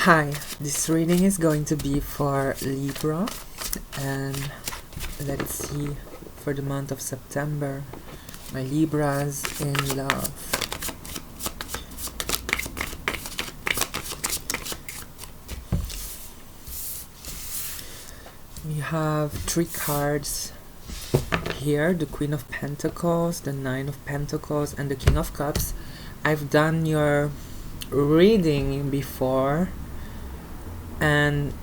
Hi, this reading is going to be for Libra, and let's see for the month of September, my Libras in love. We have 3 cards here, the Queen of Pentacles, the Nine of Pentacles, and the King of Cups. I've done your reading before, and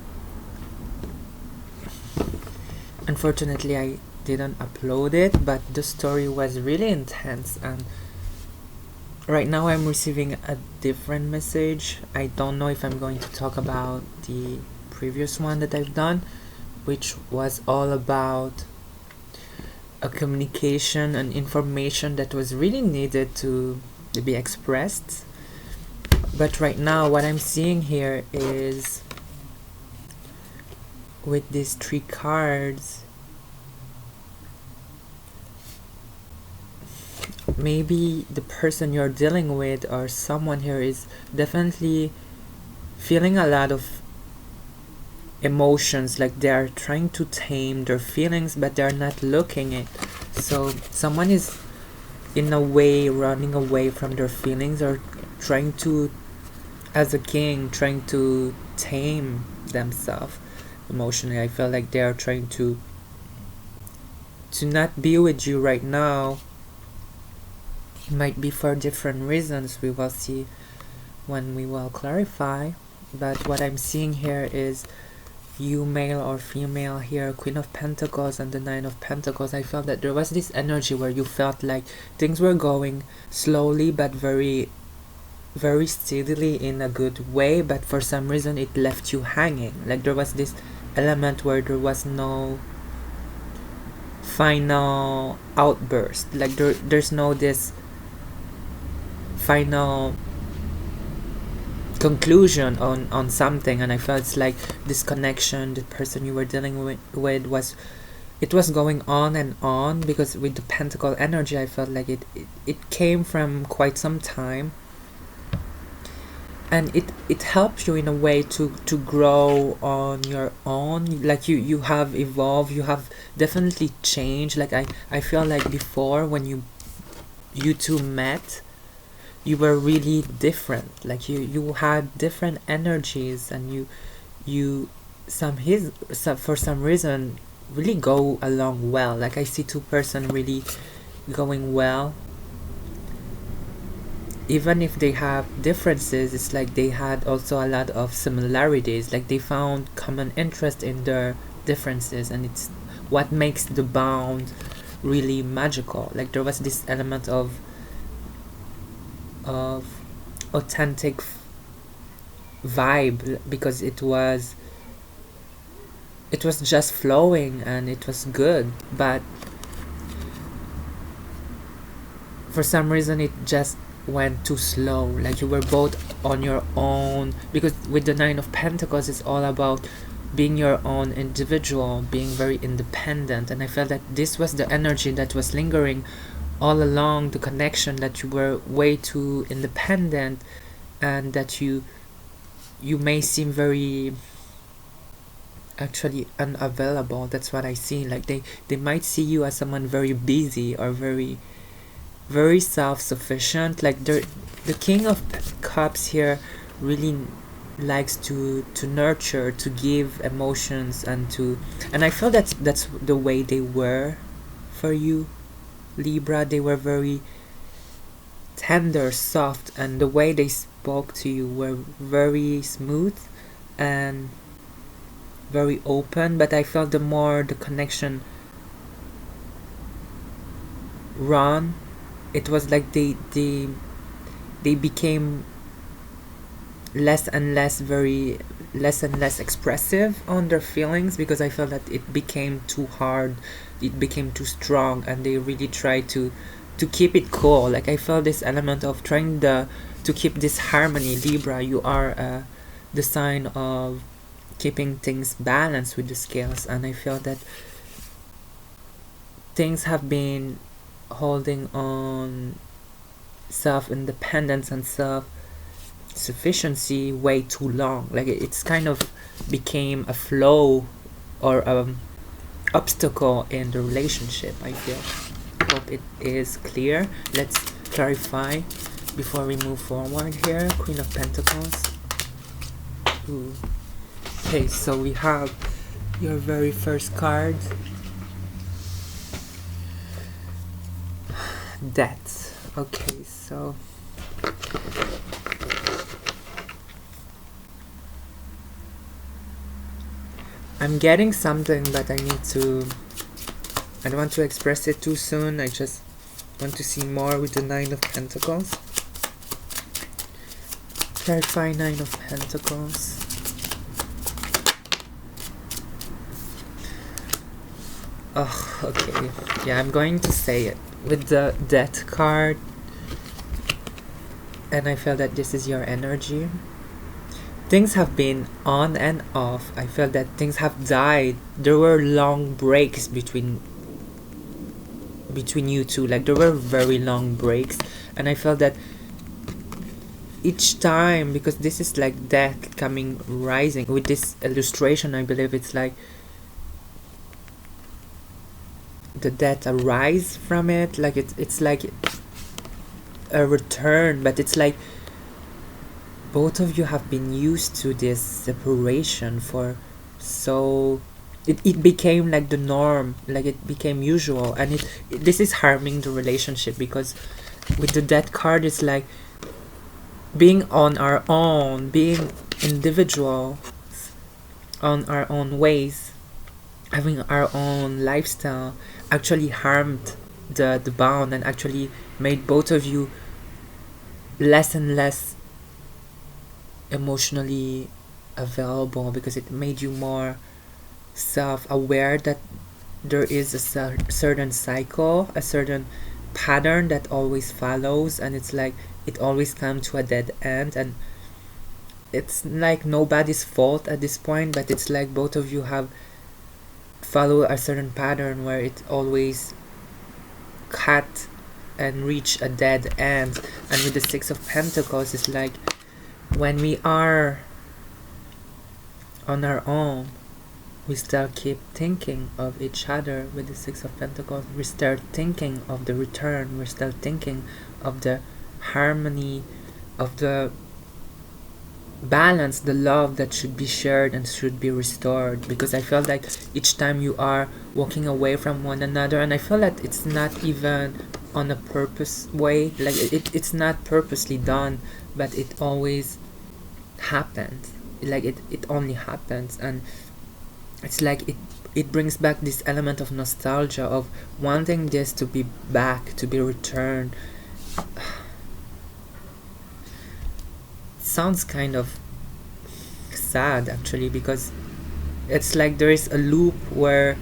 unfortunately I didn't upload it, but the story was really intense, and right now I'm receiving a different message. I don't know if I'm going to talk about the previous one that I've done, which was all about a communication and information that was really needed to be expressed. But right now what I'm seeing here is, with these 3 cards, maybe the person you're dealing with or someone here is definitely feeling a lot of emotions, like they're trying to tame their feelings but they're not looking it. So someone is in a way running away from their feelings, or trying to, as a king, trying to tame themselves emotionally. I feel like they're trying to not be with you right now. It might be for different reasons. We will see when we will clarify. But what I'm seeing here is you, male or female here, Queen of Pentacles and the Nine of Pentacles. I felt that there was this energy where you felt like things were going slowly but very steadily in a good way, but for some reason it left you hanging. Like there was this element where there was no final outburst, like there's no this final conclusion on something. And I felt it's like this connection, the person you were dealing with was, it was going on and on, because with the Pentacle energy I felt like it came from quite some time, and it helps you in a way to grow on your own. Like you have evolved, you have definitely changed. Like I feel like before, when you two met, you were really different. Like you had different energies, and you for some reason really go along well. Like I see 2 person really going well. Even if they have differences, it's like they had also a lot of similarities. Like they found common interest in their differences, and it's what makes the bond really magical. Like there was this element of authentic vibe, because it was just flowing and it was good, but for some reason it just went too slow. Like you were both on your own, because with the Nine of Pentacles it's all about being your own individual, being very independent. And I felt that this was the energy that was lingering all along the connection, that you were way too independent, and that you may seem very actually unavailable. That's what I see. Like they might see you as someone very busy or very self-sufficient. Like the King of Cups here really likes to nurture, to give emotions, and I feel that's the way they were for you, Libra. They were very tender, soft, and the way they spoke to you were very smooth and very open. But I felt the more the connection run, it was like they became less and less expressive on their feelings, because I felt that it became too hard, it became too strong, and they really tried to keep it cool. Like I felt this element of trying to keep this harmony. Libra, you are the sign of keeping things balanced with the scales, and I feel that things have been holding on self-independence and sufficiency way too long. Like it's kind of became a flow or obstacle in the relationship, I feel. Hope it is clear. Let's clarify before we move forward here. Queen of Pentacles. Ooh. Okay, so we have your very first card. Death. Okay, so I'm getting something, but I don't want to express it too soon. I just want to see more with the Nine of Pentacles. Clarify Nine of Pentacles. Oh, okay. Yeah, I'm going to say it. With the Death card, and I feel that this is your energy. Things have been on and off. I feel that things have died. There were long breaks between you two. Like there were very long breaks, and I felt that each time, because this is like death coming rising with this illustration, I believe it's like the death arise from it, like it's like a return, but it's like both of you have been used to this separation for so it became like the norm, like it became usual, and this is harming the relationship, because with the death card it's like being on our own, being individual on our own ways, having our own lifestyle actually harmed the bond and actually made both of you less and less emotionally available, because it made you more self-aware that there is a certain cycle, a certain pattern that always follows, and it's like it always comes to a dead end, and it's like nobody's fault at this point, but it's like both of you have follow a certain pattern where it always cut and reach a dead end. And with the Six of Pentacles, it's like when we are on our own, we still keep thinking of each other. With the Six of Pentacles, we start thinking of the return, we're still thinking of the harmony, of the balance, the love that should be shared and should be restored. Because I feel like each time you are walking away from one another, and I feel that it's not even on a purpose way, like it's not purposely done, but it always happens, like it only happens, and it's like it brings back this element of nostalgia of wanting this to be back, to be returned. Sounds kind of sad actually, because it's like there is a loop where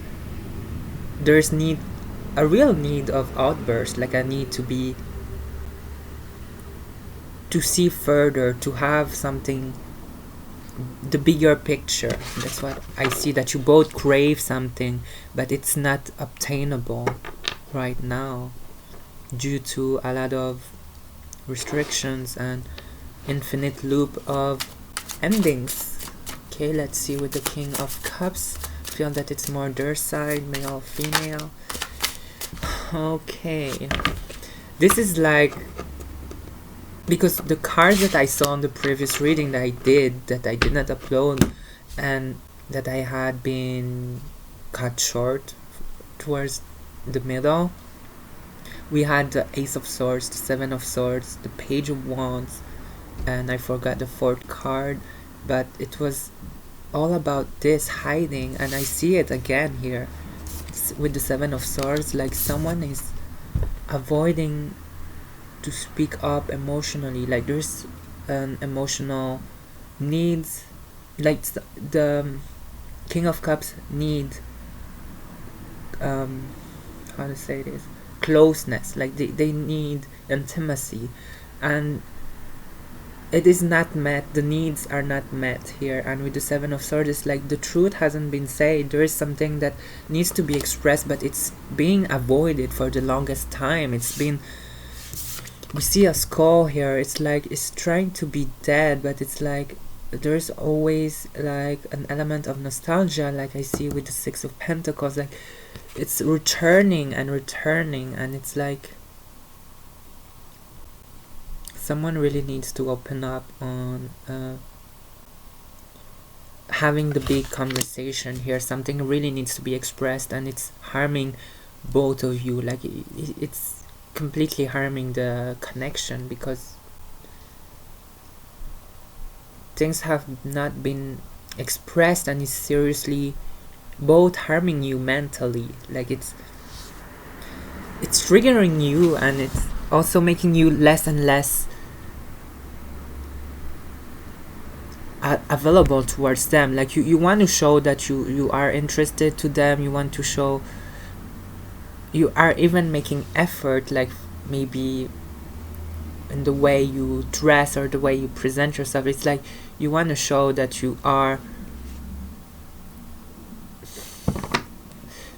there's a real need of outburst, like a need to see further, to have something, the bigger picture. That's what I see, that you both crave something, but it's not obtainable right now due to a lot of restrictions and infinite loop of endings. Okay, let's see with the King of Cups. Feel that it's more their side, male, female. Okay, this is like, because the cards that I saw in the previous reading that I did not upload, and that I had been cut short towards the middle, we had the Ace of Swords, the Seven of Swords, the Page of Wands, and I forgot the fourth card, but it was all about this hiding, and I see it again here with the Seven of Swords, like someone is avoiding to speak up emotionally, like there's an emotional needs, like the King of Cups need how to say this, closeness, like they need intimacy, and it is not met, the needs are not met here. And with the Seven of Swords, it's like the truth hasn't been said, there is something that needs to be expressed, but it's being avoided for the longest time. It's been we see a skull here. It's like it's trying to be dead, but it's like there's always like an element of nostalgia, like I see with the Six of Pentacles. Like it's returning and returning, and it's like someone really needs to open up on having the big conversation here. Something really needs to be expressed, and it's harming both of you. Like it's completely harming the connection, because things have not been expressed, and it's seriously both harming you mentally. Like it's triggering you, and it's also making you less and less available towards them. Like you want to show that you are interested to them. You want to show you are even making effort, like maybe in the way you dress or the way you present yourself. It's like you want to show that you are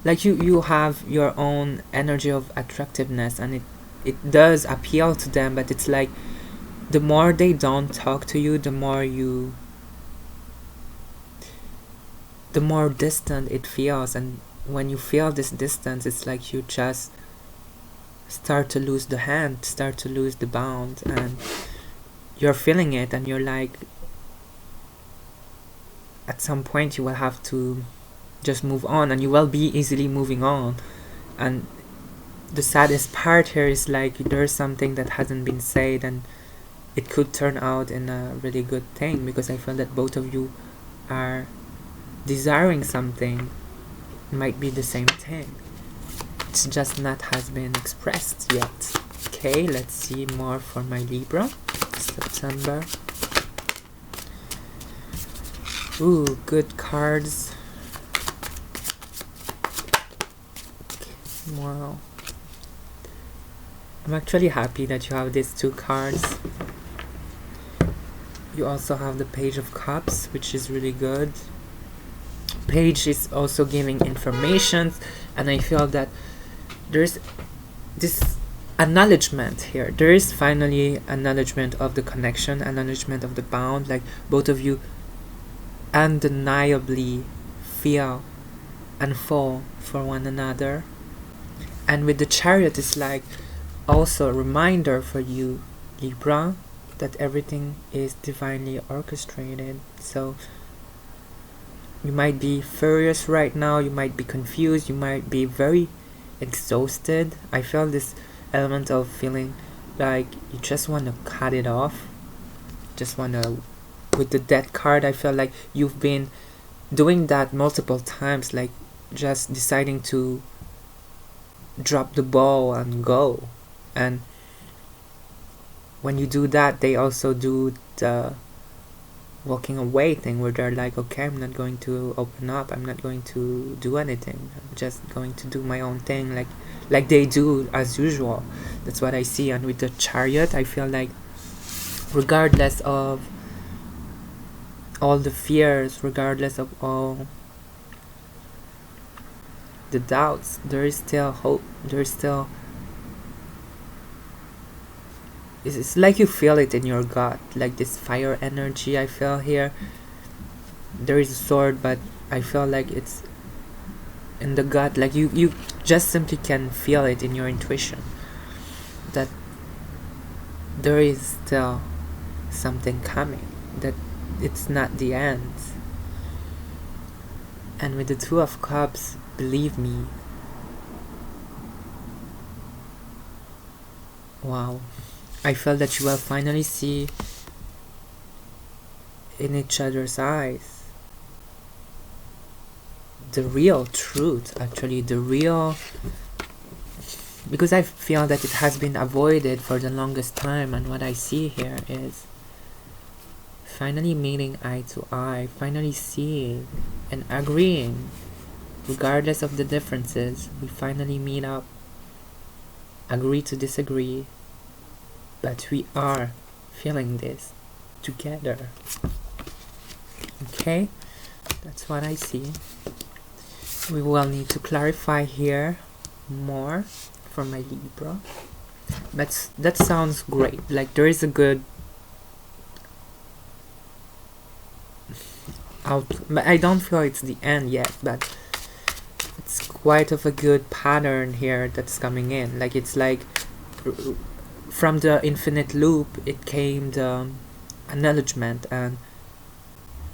like you have your own energy of attractiveness, and it does appeal to them. But it's like the more they don't talk to you, the more distant it feels. And when you feel this distance, it's like you just start to lose the hand, start to lose the bound, and you're feeling it, and you're like, at some point you will have to just move on, and you will be easily moving on. And the saddest part here is like there's something that hasn't been said, and it could turn out in a really good thing, because I feel that both of you are desiring something. It might be the same thing, it's just not has been expressed yet. Okay, let's see more for my Libra September. Ooh, good cards. Wow, I'm actually happy that you have these two cards. You also have the Page of Cups, which is really good. Page is also giving information, and I feel that there's this acknowledgement here. There is finally acknowledgement of the connection, acknowledgement of the bond. Like both of you undeniably feel and fall for one another. And with the Chariot, it's like also a reminder for you, Libra, that everything is divinely orchestrated. So you might be furious right now, you might be confused, you might be very exhausted. I feel this element of feeling like you just want to cut it off. Just want to, with the Death card, I feel like you've been doing that multiple times, like just deciding to drop the ball and go. And when you do that, they also do the walking away thing, where they're like, okay, I'm not going to open up, I'm not going to do anything, I'm just going to do my own thing, like they do as usual. That's what I see. And with the Chariot, I feel like regardless of all the fears, regardless of all the doubts, there is still hope. There is still, it's like you feel it in your gut, like this fire energy I feel here. There is a sword, but I feel like it's in the gut. Like you just simply can feel it in your intuition, that there is still something coming, that it's not the end. And with the Two of Cups, believe me, wow, I felt that you will finally see in each other's eyes the real truth, actually the real, because I feel that it has been avoided for the longest time. And what I see here is finally meeting eye to eye, finally seeing and agreeing regardless of the differences. We finally meet up, agree to disagree, but we are feeling this together. Okay, that's what I see. We will need to clarify here more for my Libra. that sounds great. Like there is a good out, but I don't feel it's the end yet, but it's quite of a good pattern here that's coming in. Like it's like from the infinite loop it came the acknowledgement and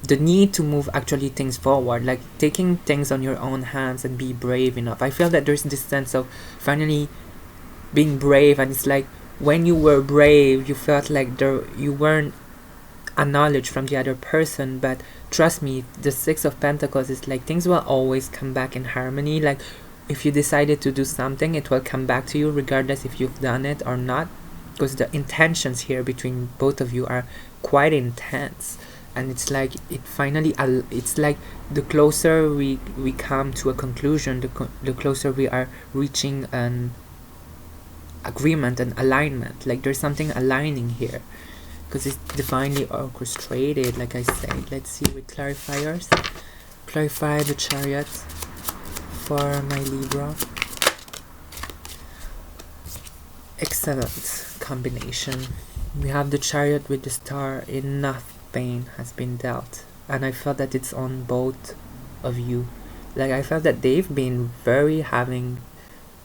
the need to move actually things forward, like taking things on your own hands and be brave enough. I feel that there's this sense of finally being brave, and it's like when you were brave you felt like you weren't acknowledged from the other person. But trust me, the Six of Pentacles is like things will always come back in harmony. Like if you decided to do something, it will come back to you regardless if you've done it or not, because the intentions here between both of you are quite intense. And it's like it finally it's like the closer we come to a conclusion, the closer we are reaching an agreement and alignment. Like there's something aligning here because it's divinely orchestrated, like I said. Let's see with clarifiers. Clarify the Chariot for my Libra. Excellent combination. We have the Chariot with the Star. Enough pain has been dealt, and I felt that it's on both of you. Like I felt that they've been very having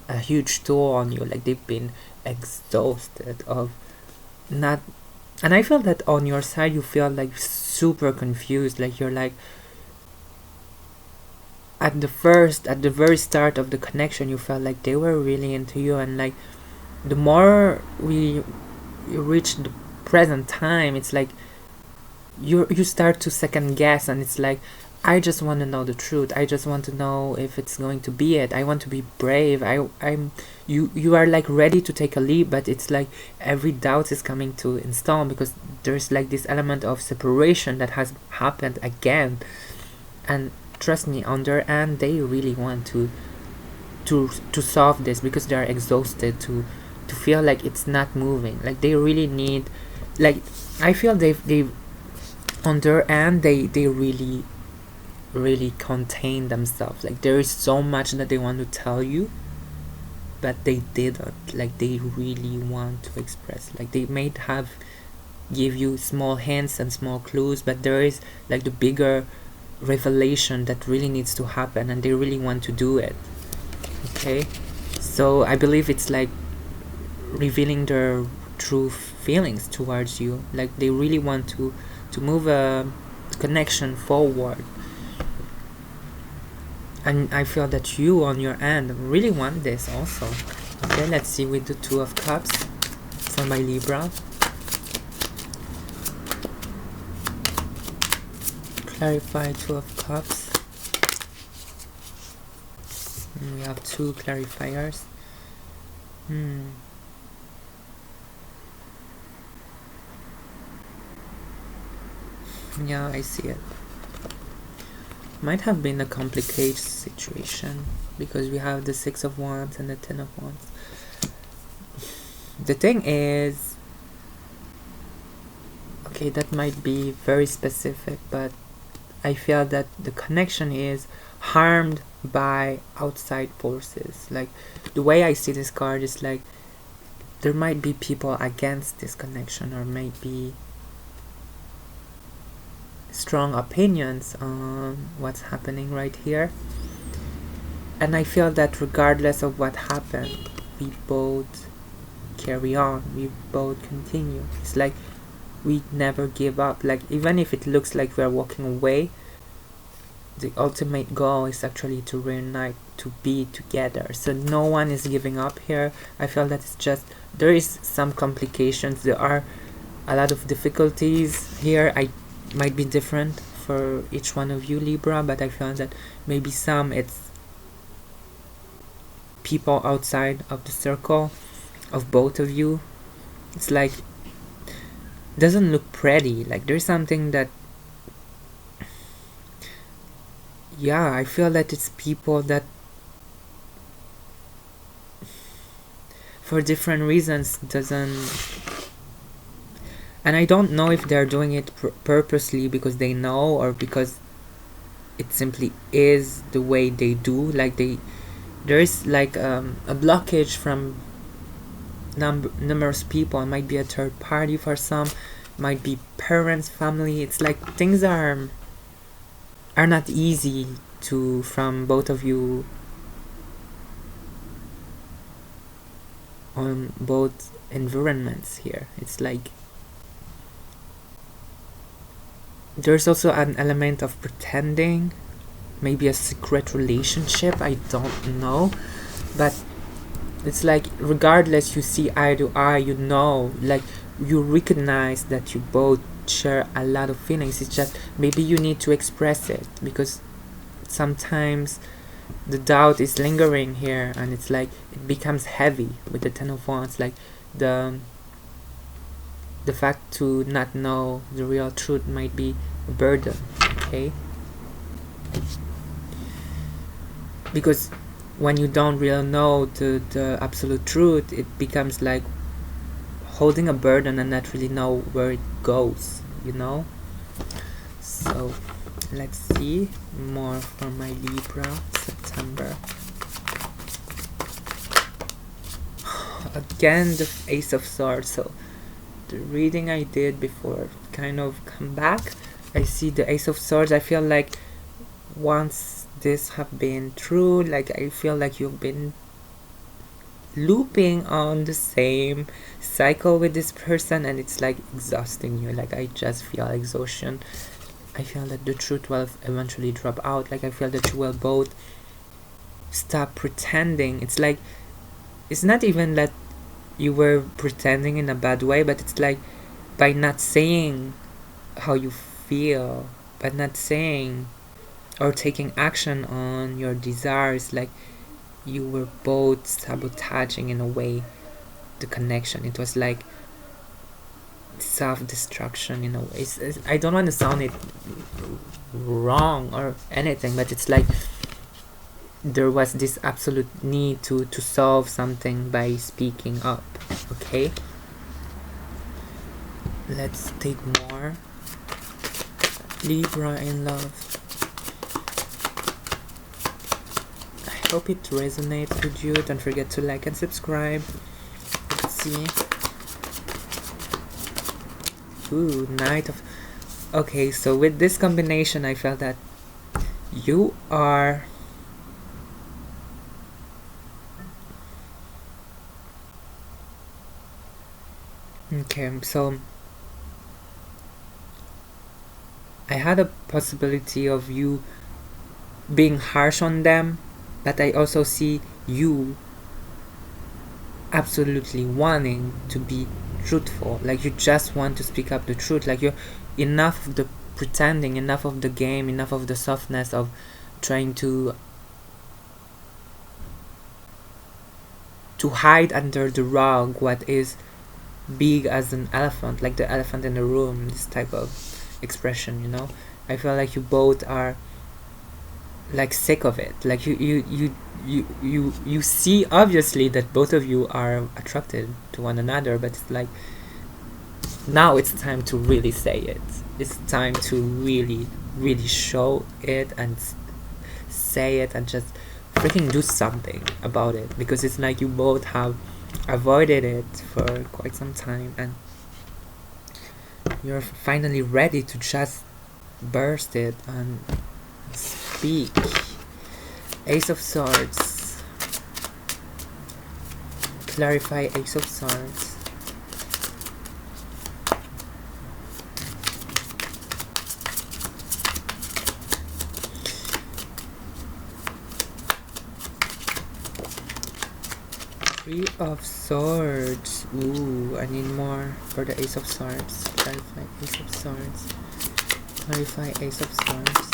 a huge toll on you. Like they've been exhausted of not, and I feel that on your side you feel like super confused. Like you're like at the very start of the connection you felt like they were really into you, and like the more you reach the present time, it's like you start to second guess, and it's like I just want to know the truth. I just want to know if it's going to be it. I want to be brave. You are like ready to take a leap, but it's like every doubt is coming to install because there's like this element of separation that has happened again. And trust me, on their end they really want to solve this because they are exhausted to feel like it's not moving. Like they really need, like I feel they've on their end they really contain themselves. Like there is so much that they want to tell you but they didn't. Like they really want to express. Like they may have give you small hints and small clues, but there is like the bigger revelation that really needs to happen, and they really want to do it. Okay, so I believe it's like revealing their true feelings towards you. Like they really want to move a connection forward, and I feel that you on your end really want this also. Okay, let's see with the Two of Cups for my Libra. Clarify Two of Cups. And we have two clarifiers. Yeah, I see it. Might have been a complicated situation because we have the Six of Wands and the Ten of Wands. The thing is, okay, that might be very specific, but I feel that the connection is harmed by outside forces. Like the way I see this card is like there might be people against this connection, or maybe strong opinions on what's happening right here. And I feel that regardless of what happened, we both carry on, we both continue. It's like we never give up. Like even if it looks like we're walking away, the ultimate goal is actually to reunite, to be together. So no one is giving up here. I feel that it's just there is some complications, there are a lot of difficulties here. I might be different for each one of you, Libra, but I feel that maybe some it's people outside of the circle of both of you. It's like doesn't look pretty. Like there's something that, yeah, I feel that it's people that for different reasons doesn't, and I don't know if they're doing it purposely because they know or because it simply is the way they do. Like there is like a blockage from numerous people. It might be a third party for some, might be parents, family. It's like things are not easy to from both of you on both environments here. It's like there's also an element of pretending, maybe a secret relationship, I don't know, but it's like regardless, you see eye to eye, you know, like you recognize that you both share a lot of feelings. It's just maybe you need to express it, because sometimes the doubt is lingering here, and it's like it becomes heavy with the Ten of Wands, like the fact to not know the real truth might be a burden, okay? Because when you don't really know the absolute truth, it becomes like holding a burden and not really know where it goes, you know? So let's see more for my Libra September. Again, the Ace of Swords. So the reading I did before kind of come back. I see the Ace of Swords. I feel like once this have been true, like I feel like you've been looping on the same cycle with this person, and it's like exhausting you. Like I just feel exhaustion. I feel that the truth will eventually drop out. Like I feel that you will both stop pretending. It's like, it's not even that you were pretending in a bad way, but it's like by not saying how you feel, by not saying or taking action on your desires, like you were both sabotaging in a way the connection. It was like self-destruction in a way. I don't want to sound it wrong or anything, but it's like there was this absolute need to solve something by speaking up, okay? Let's take more. Libra in love. I hope it resonates with you. Don't forget to like and subscribe. Let's see. Ooh, Knight of... Okay, so with this combination, I felt that you are... Okay, so I had a possibility of you being harsh on them, but I also see you absolutely wanting to be truthful. Like you just want to speak up the truth. Like you're enough of the pretending, enough of the game, enough of the softness of trying to hide under the rug what is big as an elephant, like the elephant in the room, this type of expression, you know? I feel like you both are like sick of it. Like you see obviously that both of you are attracted to one another, but it's like now it's time to really say it. It's time to really show it and say it and just freaking do something about it, because it's like you both have avoided it for quite some time and you're finally ready to just burst it and speak. Ace of Swords. Clarify Ace of Swords. Three of Swords. Ooh, I need more for the Ace of Swords. Clarify Ace of Swords. Clarify Ace of Swords.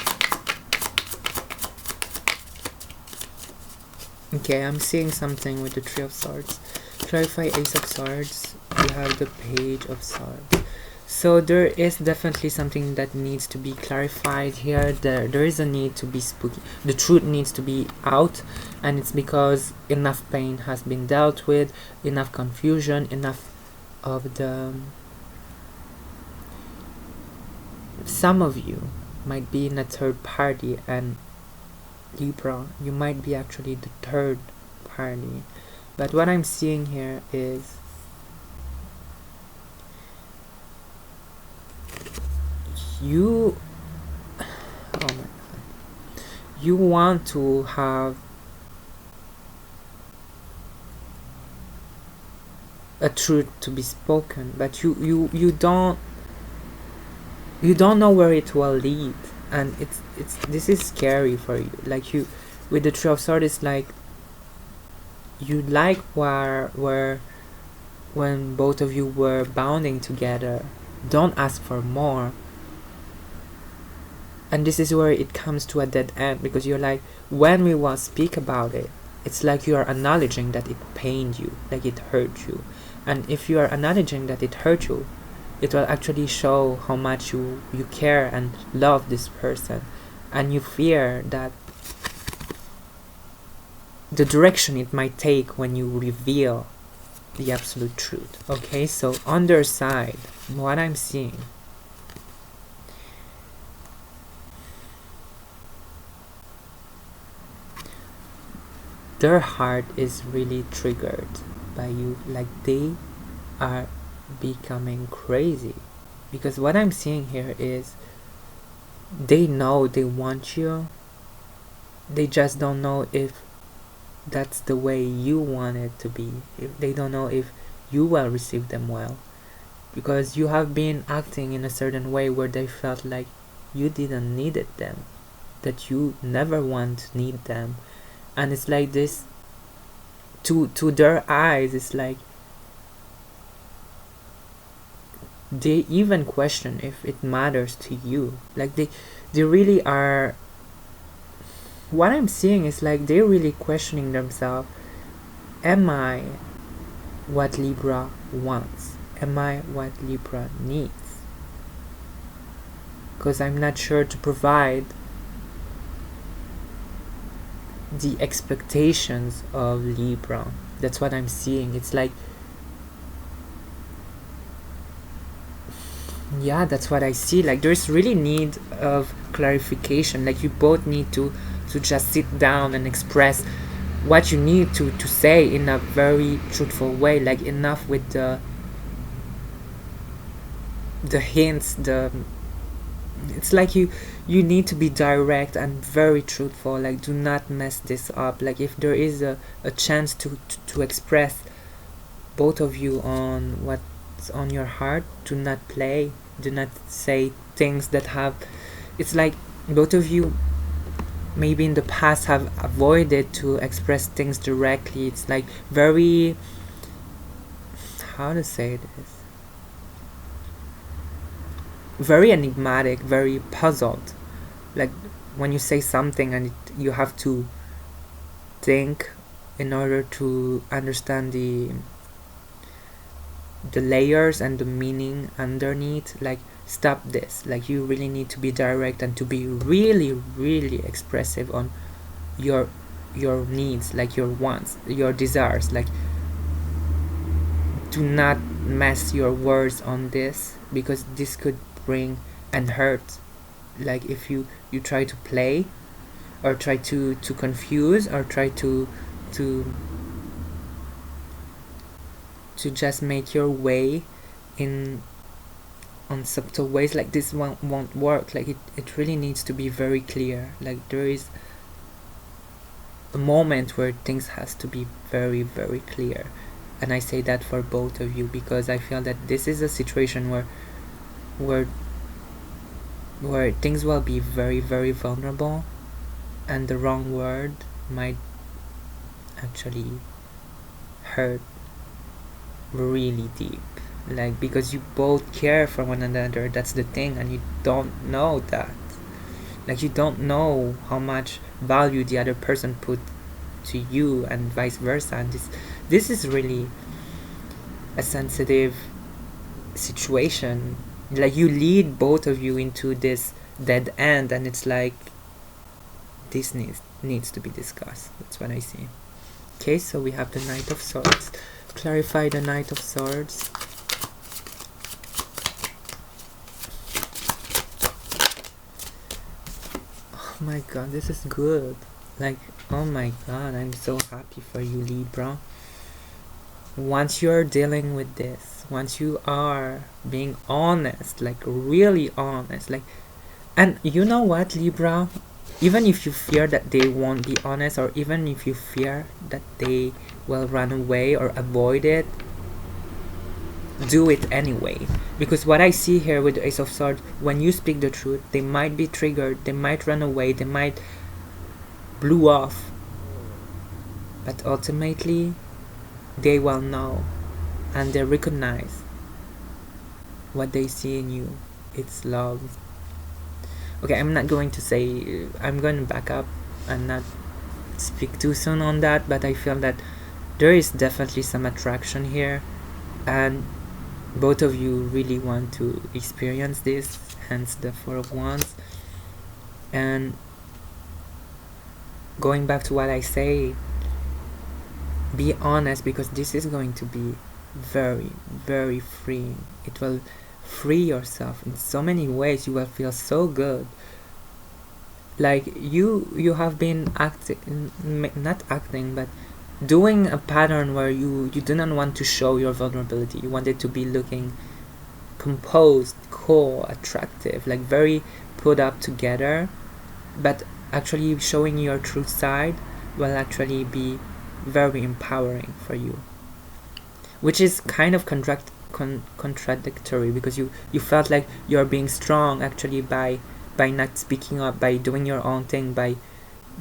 Okay, I'm seeing something with the Three of Swords. Clarify Ace of Swords. We have the Page of Swords. So there is definitely something that needs to be clarified here. There is a need to be spooky. The truth needs to be out, and it's because enough pain has been dealt with, enough confusion, enough of the... Some of you might be in a third party, and Libra, you might be actually the third party. But what I'm seeing here is you, oh my god, you want to have a truth to be spoken, but you don't know where it will lead, and it's this is scary for you. Like, you, with the Three of Swords, it's like you like where when both of you were bonding together. Don't ask for more. And this is where it comes to a dead end, because you're like, when we will speak about it, it's like you are acknowledging that it pained you, like it hurt you. And if you are acknowledging that it hurt you, it will actually show how much you care and love this person. And you fear that the direction it might take when you reveal the absolute truth. Okay, so on their side, what I'm seeing, their heart is really triggered by you. Like, they are becoming crazy, because what I'm seeing here is they know they want you, they just don't know if that's the way you want it to be. If they don't know if you will receive them well, because you have been acting in a certain way where they felt like you didn't needed them, that you never want to need them. And it's like this, to their eyes, it's like they even question if it matters to you. Like, they really are, what I'm seeing is like they're really questioning themselves. Am I what Libra wants? Am I what Libra needs? Because I'm not sure to provide the expectations of Libra. That's what I'm seeing. It's like, yeah, that's what I see. Like, there's really need of clarification. Like, you both need to just sit down and express what you need to say in a very truthful way. Like, enough with the hints, it's like you need to be direct and very truthful. Like, do not mess this up. Like, if there is a chance to express both of you on what's on your heart, do not play, do not say things that have, it's like both of you maybe in the past have avoided to express things directly. It's like very, how to say this, very enigmatic, very puzzled. Like, when you say something and you have to think in order to understand the layers and the meaning underneath. Like, stop this. Like, you really need to be direct and to be really, really expressive on your needs, like your wants, your desires. Like, do not mess your words on this, because this could bring and hurt. Like, if you try to play or try to confuse or try to just make your way in on subtle ways, like, this won't work. Like, it really needs to be very clear. Like, there is a moment where things has to be very, very clear. And I say that for both of you, because I feel that this is a situation where things will be very, very vulnerable, and the wrong word might actually hurt really deep. Like, because you both care for one another, that's the thing, and you don't know that. Like, you don't know how much value the other person put to you, and vice versa. And this is really a sensitive situation. Like, you lead both of you into this dead end, and it's like this needs to be discussed. That's what I see. Okay, so we have the Knight of Swords. Clarify the Knight of Swords. Oh my god, this is good. Like, oh my god, I'm so happy for you, Libra. once you're dealing with this, once you are being honest, like really honest, like, and you know what, Libra, even if you fear that they won't be honest, or even if you fear that they will run away or avoid it, do it anyway. Because what I see here with the Ace of Swords, when you speak the truth, they might be triggered, they might run away, they might blow off, but ultimately they will know and they recognize what they see in you. It's love. Okay, I'm not going to say, I'm going to back up and not speak too soon on that, but I feel that there is definitely some attraction here, and both of you really want to experience this, hence the Four of Wands. And going back to what I say, be honest, because this is going to be very, very freeing. It will free yourself in so many ways. You will feel so good. Like you have been acting, not acting, but doing a pattern where you didn't want to show your vulnerability. You wanted to be looking composed, cool, attractive, like very put up together, but actually showing your true side will actually be very empowering for you, which is kind of contradictory, because you felt like you're being strong actually by not speaking up, by doing your own thing, by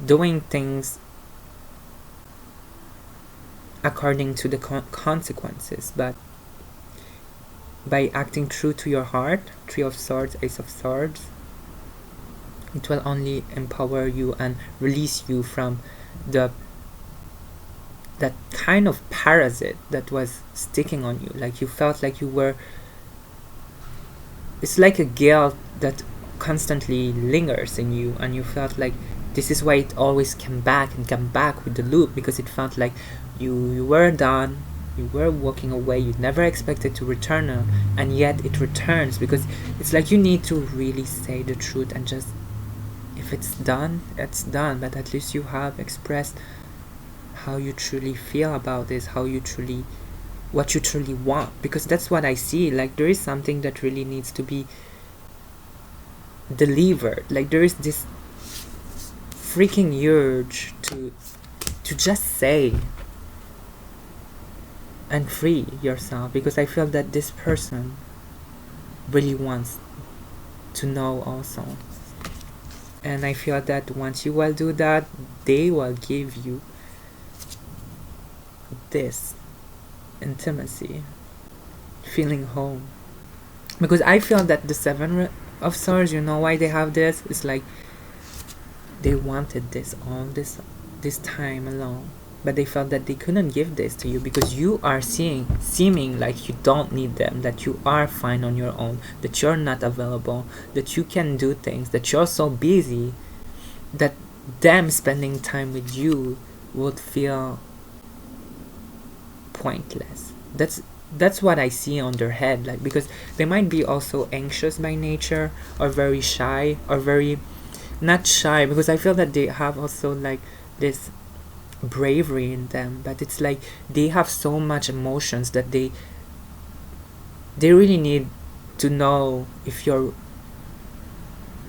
doing things according to the consequences, but by acting true to your heart, Three of Swords, Ace of Swords, it will only empower you and release you from that kind of parasite that was sticking on you. Like you felt like you were, it's like a guilt that constantly lingers in you, and you felt like this is why it always came back with the loop, because it felt like you were done, you were walking away, you never expected to return, and yet it returns, because it's like you need to really say the truth, and just, if it's done, it's done, but at least you have expressed how you truly feel about this, what you truly want, because that's what I see. Like there is something that really needs to be delivered. Like there is this freaking urge to just say and free yourself, because I feel that this person really wants to know also, and I feel that once you will do that, they will give you this intimacy, feeling home. Because I feel that the Seven of Swords, you know why they have this? It's like they wanted this all this time alone, but they felt that they couldn't give this to you, because you are seeming like you don't need them, that you are fine on your own, that you're not available, that you can do things, that you're so busy that them spending time with you would feel pointless. That's what I see on their head, like, because they might be also anxious by nature, or very shy, or very not shy, because I feel that they have also like this bravery in them, but it's like they have so much emotions that they really need to know if you're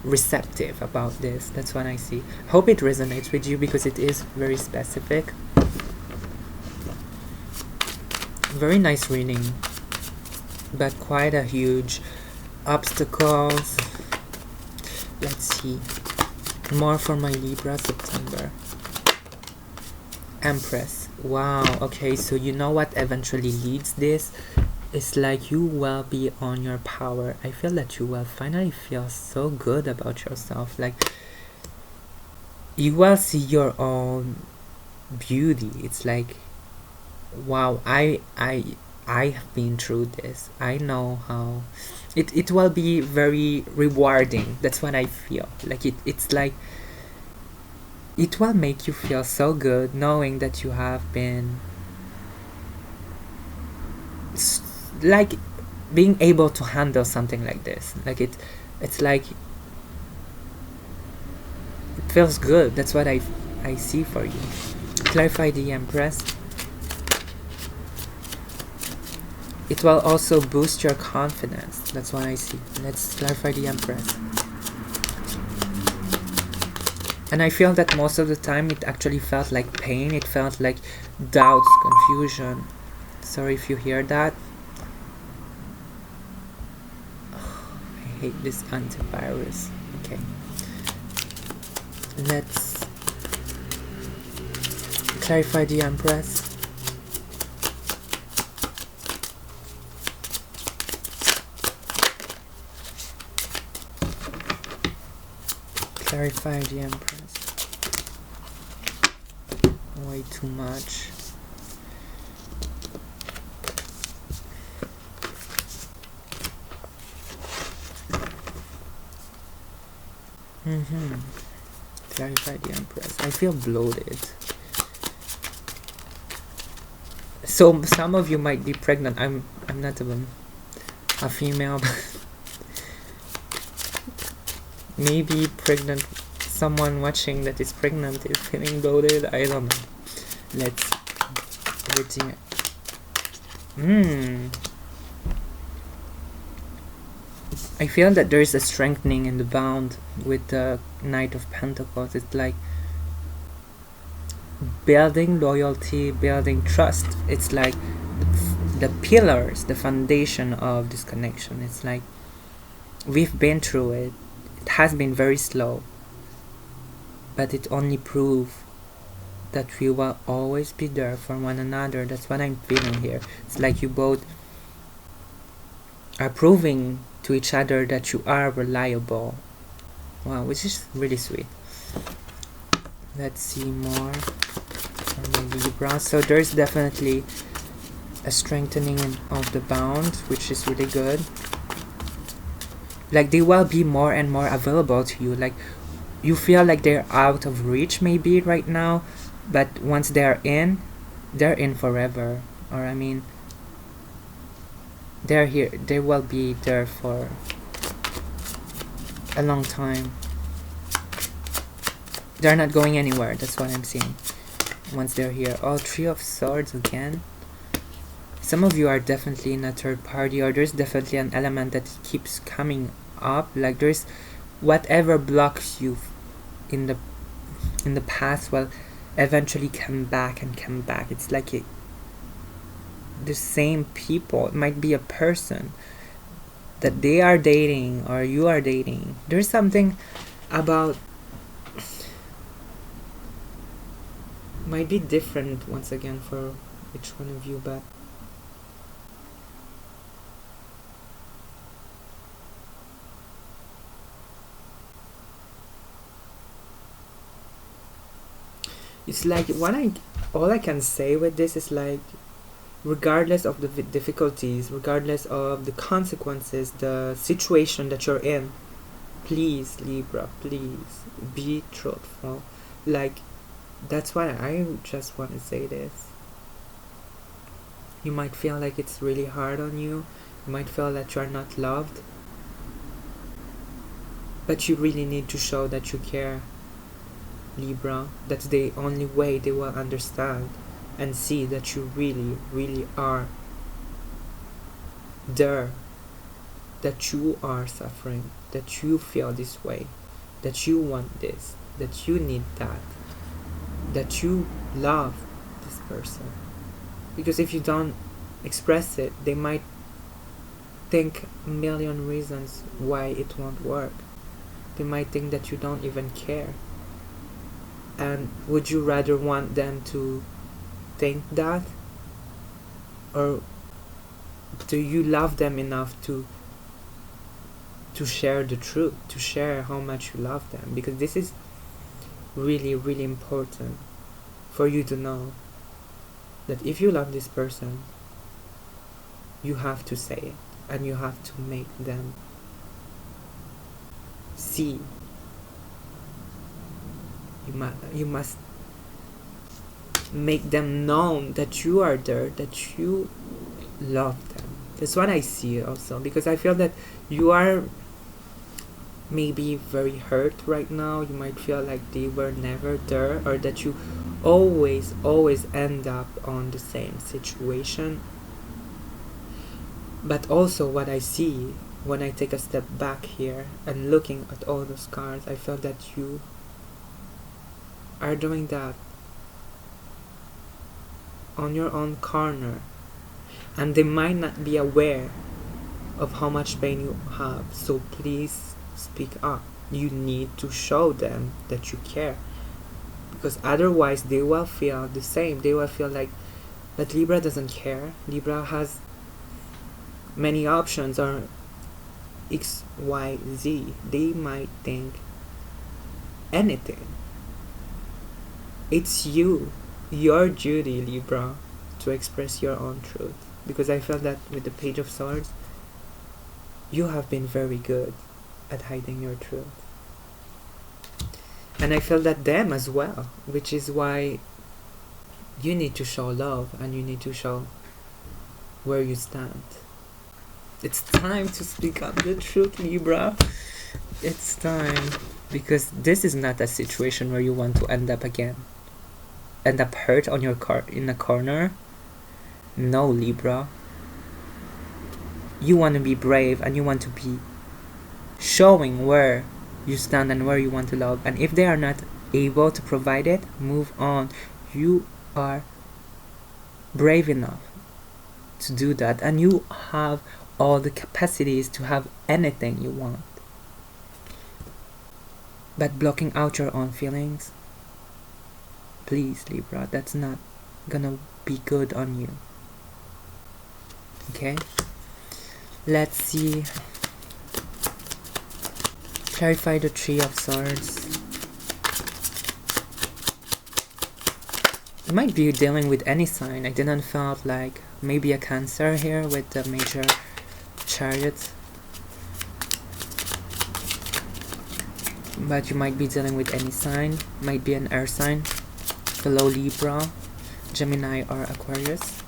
receptive about this. That's what I see. Hope it resonates with you, because it is very specific. Very nice reading, but quite a huge obstacles. Let's see more for my Libra September. Empress. Wow, okay, so you know what eventually leads this? It's like you will be on your power. I feel that you will finally feel so good about yourself. Like you will see your own beauty. It's like, wow, I have been through this. I know how it will be very rewarding. That's what I feel. Like it's like it will make you feel so good knowing that you have been like being able to handle something like this. Like it's like it feels good. That's what I, I see for you. Clarify the Empress. it will also boost your confidence. That's what I see. Let's clarify the Empress. And I feel that most of the time it actually felt like pain. It felt like doubts, confusion. Sorry if you hear that. I hate this antivirus. Okay. Let's clarify the Empress. Clarify the Empress. Way too much. Clarify the Empress. I feel bloated. So some of you might be pregnant. I'm not even a female, but maybe pregnant. Someone watching that is pregnant is feeling bloated. I don't know. Let's redeem it. I feel that there is a strengthening in the bond with the Knight of Pentacles. It's like building loyalty, building trust. It's like the pillars, the foundation of this connection. It's like we've been through it. It has been very slow, but it only proves that we will always be there for one another. That's what I'm feeling here. It's like you both are proving to each other that you are reliable. Wow, which is really sweet. Let's see more from the Libra. So there's definitely a strengthening of the bond, which is really good. Like they will be more and more available to you. Like you feel like they're out of reach maybe right now, but once they're in forever. Or I mean, they're here. They will be there for a long time. They're not going anywhere. That's what I'm seeing. Once they're here. Oh, Three of Swords again. Some of you are definitely in a third party, or there's definitely an element that keeps coming up. Like there's whatever blocks you in the past will eventually come back and come back. It's like the same people. It might be a person that they are dating or you are dating. There's something about, might be different once again for each one of you, but it's like all I can say with this is like, regardless of the difficulties, regardless of the consequences, the situation that you're in, please, Libra, please be truthful. Like, that's why I just want to say this. You might feel like it's really hard on you. You might feel that you're not loved. But you really need to show that you care, Libra. That's the only way they will understand and see that you really, really are there, that you are suffering, that you feel this way, that you want this, that you need that you love this person. Because if you don't express it, they might think a million reasons why it won't work. They might think that you don't even care. And would you rather want them to think that, or do you love them enough to share the truth, to share how much you love them? Because this is really, really important for you to know that if you love this person, you have to say it, and you have to make them see. You must make them known that you are there, that you love them. That's what I see also, because I feel that you are maybe very hurt right now. You might feel like they were never there, or that you always end up on the same situation. But also what I see when I take a step back here and looking at all those cards, I felt that you are doing that on your own corner, and they might not be aware of how much pain you have. So please speak up. You need to show them that you care, because otherwise they will feel the same. They will feel like that Libra doesn't care. Libra has many options, or X, Y, Z. They might think anything. It's your duty, Libra, to express your own truth. Because I felt that with the Page of Swords, you have been very good at hiding your truth. And I felt that them as well, which is why you need to show love and you need to show where you stand. It's time to speak up the truth, Libra. It's time. Because this is not a situation where you want to end up hurt on your in a corner. No, Libra. You want to be brave and you want to be showing where you stand and where you want to love. And if they are not able to provide it, move on. You are brave enough to do that, and you have all the capacities to have anything you want. But blocking out your own feelings, please, Libra, that's not gonna be good on you. Okay? Let's see. Clarify the Three of Swords. You might be dealing with any sign. I didn't feel like maybe a Cancer here with the Major Chariot. But you might be dealing with any sign. Might be an air sign. Below Libra, Gemini or Aquarius.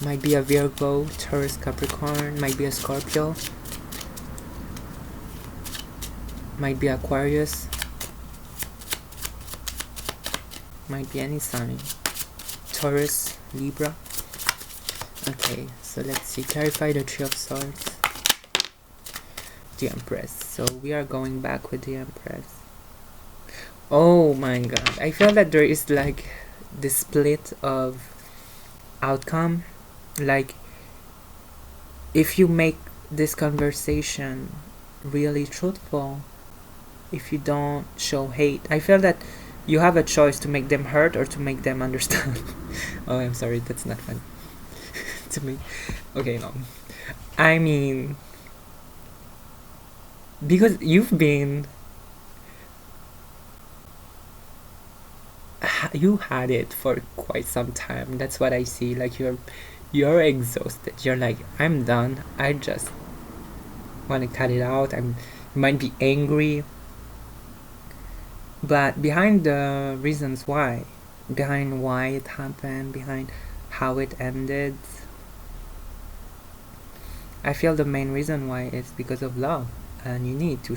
Might be a Virgo, Taurus, Capricorn. Might be a Scorpio. Might be Aquarius. Might be any sign. Taurus, Libra. Okay, so let's see. Clarify the Three of Swords. The Empress. So we are going back with the Empress. Oh my god. I feel that there is like the split of outcome. Like, if you make this conversation really truthful, if you don't show hate, I feel that you have a choice to make them hurt or to make them understand. Oh, I'm sorry, that's not fun to me. Okay, no. I mean, because you had it for quite some time. That's what I see. Like, you're exhausted. You're like, I'm done. I just want to cut it out. You might be angry, but behind the reasons why, behind why it happened, behind how it ended, I feel the main reason why is because of love. And you need to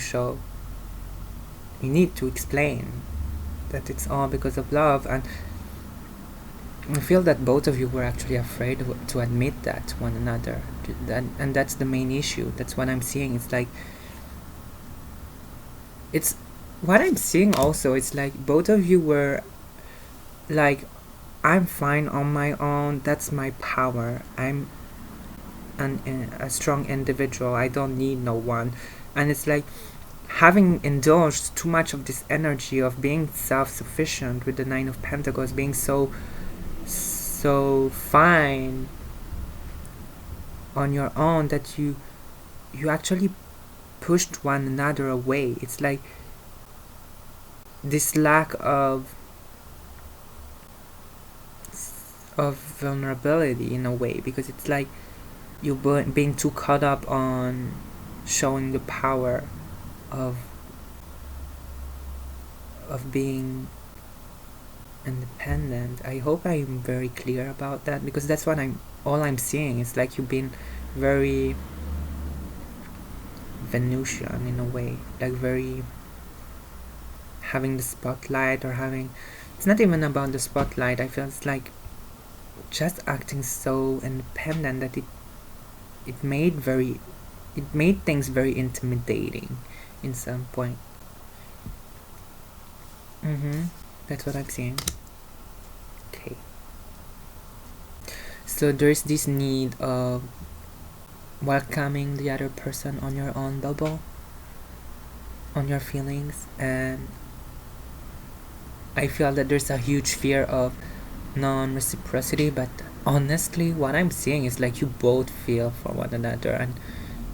explain that it's all because of love. And I feel that both of you were actually afraid to admit that to one another, and that's the main issue. That's what I'm seeing. It's like, it's what I'm seeing also. It's like both of you were like, I'm fine on my own, that's my power, I'm a strong individual, I don't need no one. And it's like, having indulged too much of this energy of being self-sufficient with the Nine of Pentacles, being so fine on your own, that you actually pushed one another away. It's like this lack of vulnerability in a way, because it's like you being too caught up on showing the power of being independent. I hope I'm very clear about that, because that's what all I'm seeing. It's like you've been very Venusian in a way, like very having the spotlight, or having, it's not even about the spotlight. I feel it's like just acting so independent that it made things very intimidating in some point. That's what I'm seeing. Okay. So there's this need of welcoming the other person on your own bubble, on your feelings, and I feel that there's a huge fear of non-reciprocity, but honestly what I'm seeing is like you both feel for one another and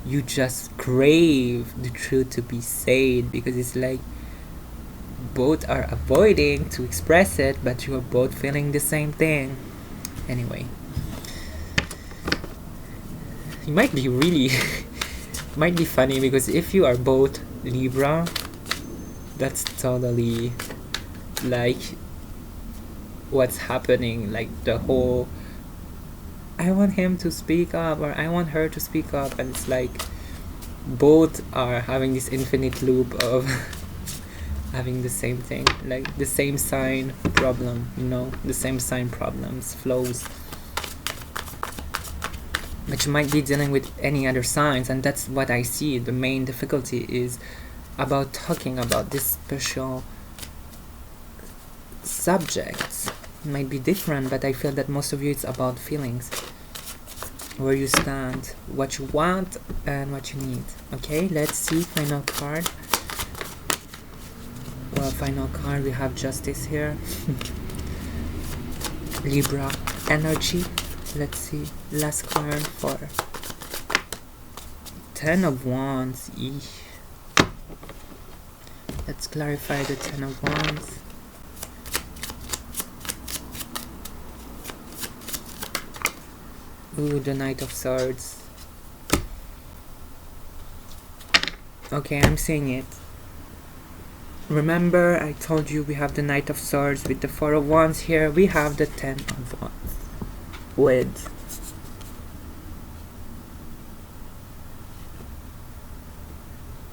you just crave the truth to be said, because it's like both are avoiding to express it, but you are both feeling the same thing. Anyway, it might be really might be funny, because if you are both Libra, that's totally like what's happening, like the whole I want him to speak up or I want her to speak up, and it's like both are having this infinite loop of having the same thing, like the same sign problem, you know, the same sign problems, flows. But you might be dealing with any other signs, and that's what I see. The main difficulty is about talking about this special subjects. It might be different, but I feel that most of you it's about feelings, where you stand, what you want and what you need. Okay, let's see final card. Well, final card, we have justice here. Libra energy. Let's see, last card for 10 of Wands. Eesh. Let's clarify the 10 of Wands. Ooh, the Knight of Swords. Okay, I'm seeing it. Remember, I told you we have the Knight of Swords with the 4 of Wands. Here we have the 10 of Wands with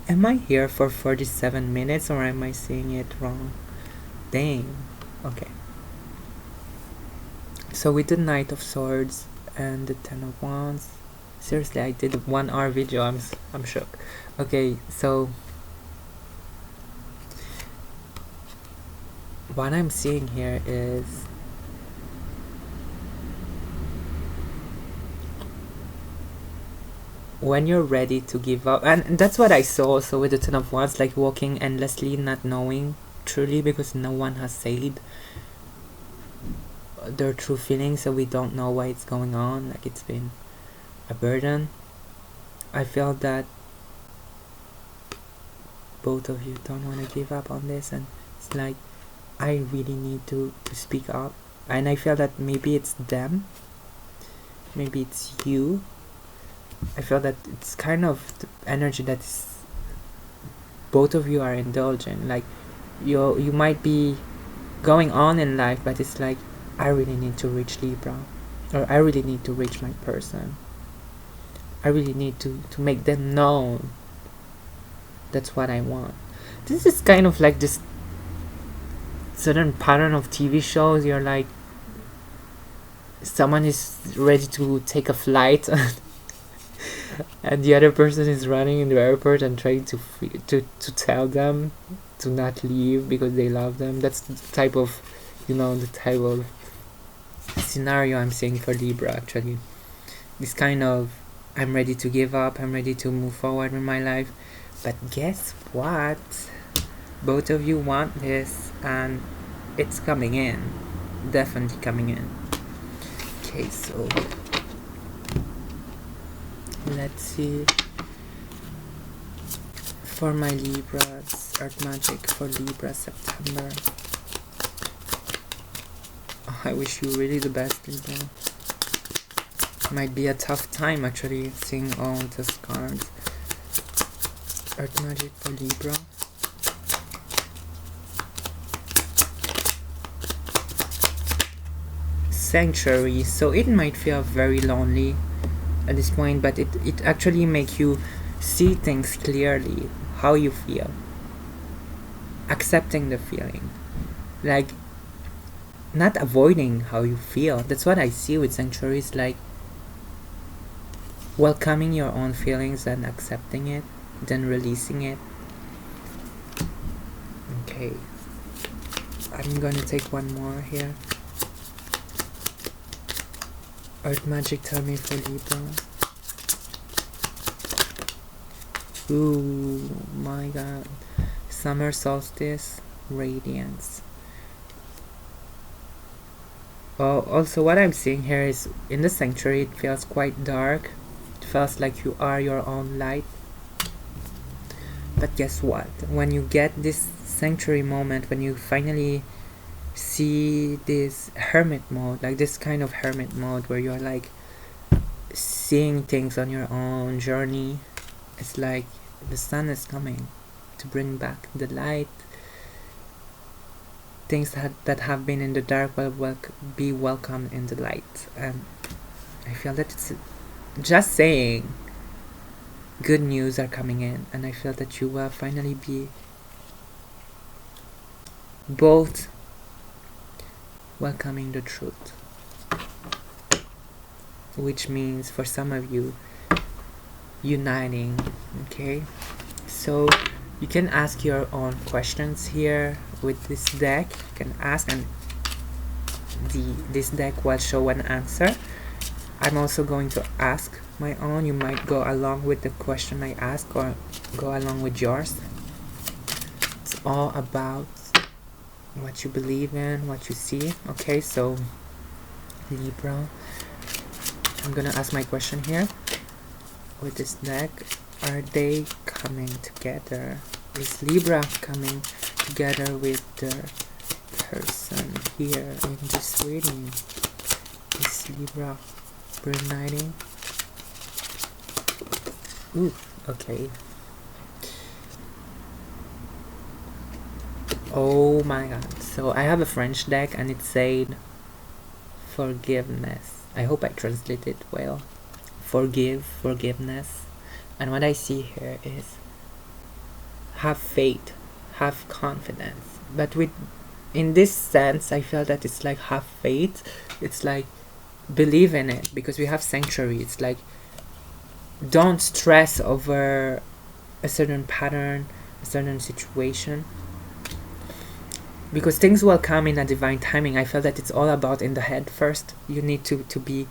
am I here for 47 minutes or am I seeing it wrong? Dang. Okay. So with the Knight of Swords and the 10 of Wands, seriously, I did a 1 hour video. I'm shook. Okay, so what I'm seeing here is when you're ready to give up, and that's what I saw also with the 10 of Wands, like walking endlessly, not knowing truly, because no one has said their true feelings, so we don't know why it's going on, like it's been a burden. I feel that both of you don't want to give up on this, and it's like I really need to speak up, and I feel that maybe it's them, maybe it's you. I feel that it's kind of the energy that is both of you are indulging, like you might be going on in life, but it's like I really need to reach Libra, or I really need to reach my person. I really need to make them know that's what I want. This is kind of like this certain pattern of TV shows. You're like, someone is ready to take a flight and the other person is running in the airport and trying to tell them to not leave because they love them. That's the type of, you know, the type of scenario I'm seeing for Libra, actually. This kind of, I'm ready to give up, I'm ready to move forward in my life, but guess what? Both of you want this, and it's coming in. Definitely coming in. Okay, so let's see for my Libras, Earth Magic for Libra September. Oh, I wish you really the best, Libra. Might be a tough time actually seeing all these cards. Earth Magic for Libra. Sanctuary. So it might feel very lonely at this point, but it actually makes you see things clearly, how you feel, accepting the feeling, like not avoiding how you feel. That's what I see with Sanctuaries, like welcoming your own feelings and accepting it, then releasing it. Okay, I'm gonna take one more here. Earth Magic, tell me for Libra. Ooh, my god. Summer solstice, radiance. Oh, also what I'm seeing here is in the sanctuary it feels quite dark. It feels like you are your own light. But guess what? When you get this sanctuary moment, when you finally see this hermit mode, like this kind of hermit mode where you're like seeing things on your own journey, it's like the sun is coming to bring back the light. Things that have been in the dark will be welcomed in the light, and I feel that it's just saying good news are coming in, and I feel that you will finally be both welcoming the truth, which means for some of you uniting. Okay, so you can ask your own questions here with this deck. You can ask, and this deck will show an answer. I'm also going to ask my own. You might go along with the question I ask or go along with yours. It's all about what you believe in, what you see. Okay, so Libra, I'm gonna ask my question here with this deck. Are they coming together? Is Libra coming together with the person here in this reading? Is Libra reuniting? Ooh, okay. Oh my god. So I have a French deck and it said forgiveness. I hope I translated well. Forgive, forgiveness. And what I see here is have faith, have confidence. But with in this sense, I feel that it's like have faith. It's like believe in it, because we have sanctuary. It's like don't stress over a certain pattern, a certain situation, because things will come in a divine timing. I feel that it's all about in the head first. You need to be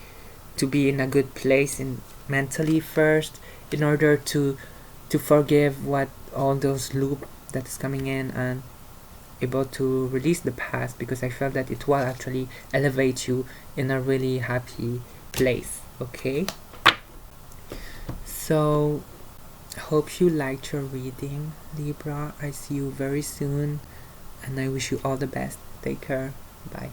in a good place in mentally first, in order to forgive what all those loop that is coming in, and able to release the past, because I felt that it will actually elevate you in a really happy place. Okay, so hope you liked your reading, Libra. I see you very soon, and I wish you all the best. Take care. Bye.